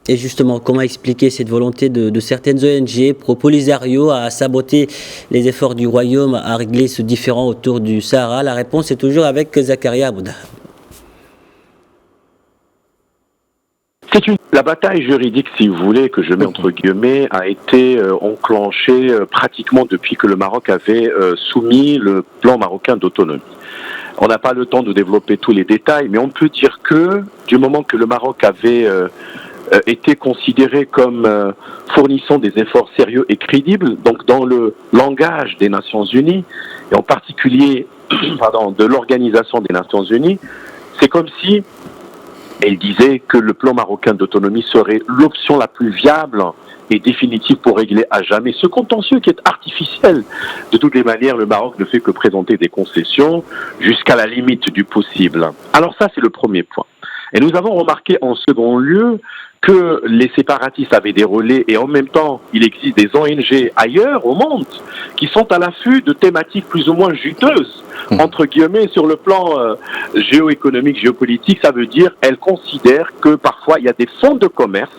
Et justement, comment expliquer cette volonté de certaines ONG pro-Polisario à saboter les efforts du Royaume à régler ce différend autour du Sahara? La réponse est toujours avec Zakaria Abouda. La bataille juridique, si vous voulez, que je mets entre guillemets, a été enclenchée pratiquement depuis que le Maroc avait soumis le plan marocain d'autonomie. On n'a pas le temps de développer tous les détails, mais on peut dire que du moment que le Maroc avait été considéré comme fournissant des efforts sérieux et crédibles, donc dans le langage des Nations Unies, et en particulier de l'Organisation des Nations Unies, c'est comme si elle disait que le plan marocain d'autonomie serait l'option la plus viable et définitive pour régler à jamais ce contentieux qui est artificiel. De toutes les manières, le Maroc ne fait que présenter des concessions jusqu'à la limite du possible. Alors ça, c'est le premier point. Et nous avons remarqué en second lieu que les séparatistes avaient des relais et en même temps, il existe des ONG ailleurs au monde qui sont à l'affût de thématiques plus ou moins juteuses, entre guillemets, sur le plan géoéconomique, géopolitique. Ça veut dire elles considèrent que parfois il y a des fonds de commerce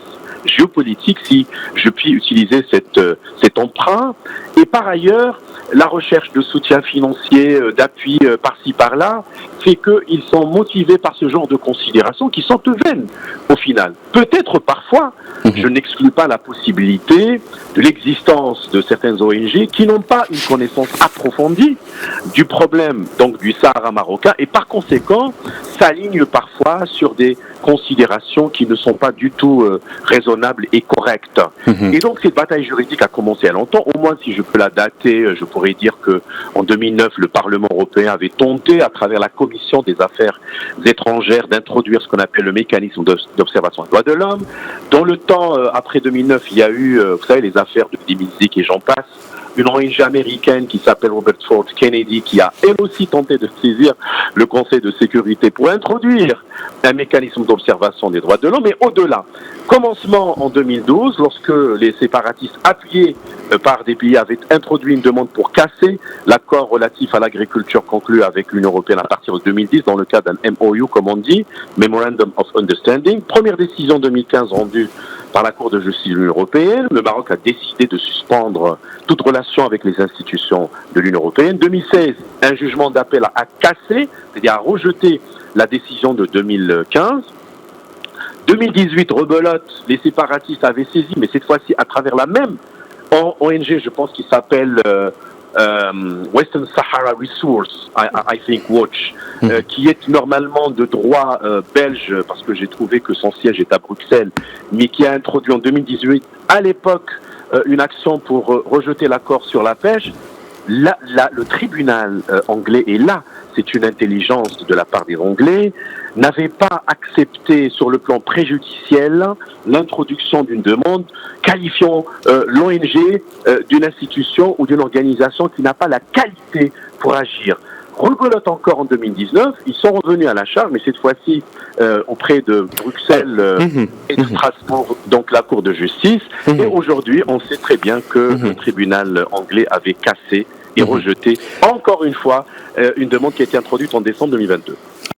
géopolitique, si je puis utiliser cet emprunt. Et par ailleurs, la recherche de soutien financier, d'appui par-ci par-là, fait qu'ils sont motivés par ce genre de considérations qui sont vaines au final. Peut-être parfois, je n'exclus pas la possibilité de l'existence de certaines ONG qui n'ont pas une connaissance approfondie du problème donc du Sahara marocain et par conséquent s'alignent parfois sur des considérations qui ne sont pas du tout raisonnables et correctes. Et donc cette bataille juridique a commencé à longtemps. Au moins, si je peux la dater, je pourrais dire que en 2009, le Parlement européen avait tenté, à travers la Commission des affaires étrangères, d'introduire ce qu'on appelle le mécanisme d'observation des droits de l'homme. Dans le temps, après 2009, il y a eu, vous savez, les affaires de Dimizik et j'en passe. Une ONG américaine qui s'appelle Robert Ford Kennedy, qui a elle aussi tenté de saisir le Conseil de sécurité pour introduire un mécanisme d'observation des droits de l'homme. Mais au-delà, commencement en 2012, lorsque les séparatistes appuyés par des pays avaient introduit une demande pour casser l'accord relatif à l'agriculture conclu avec l'Union européenne à partir de 2010 dans le cadre d'un MOU, comme on dit, Memorandum of Understanding. Première décision 2015 rendue par la Cour de justice de l'Union européenne. Le Maroc a décidé de suspendre toute relation avec les institutions de l'Union européenne. 2016, un jugement d'appel a cassé, c'est-à-dire a rejeté la décision de 2015. 2018, rebelote, les séparatistes avaient saisi, mais cette fois-ci à travers la même ONG, je pense qu'il s'appelle Western Sahara Resource, I think Watch, qui est normalement de droit belge, parce que j'ai trouvé que son siège est à Bruxelles, mais qui a introduit en 2018, à l'époque, une action pour rejeter l'accord sur la pêche. Là, le tribunal anglais est là. C'est une intelligence de la part des Anglais, n'avait pas accepté sur le plan préjudiciel l'introduction d'une demande qualifiant l'ONG d'une institution ou d'une organisation qui n'a pas la qualité pour agir. Rebelote encore en 2019, ils sont revenus à la charge, mais cette fois-ci auprès de Bruxelles et de Strasbourg, donc la Cour de justice. Et aujourd'hui, on sait très bien que le tribunal anglais avait cassé et rejeté encore une fois une demande qui a été introduite en décembre 2022.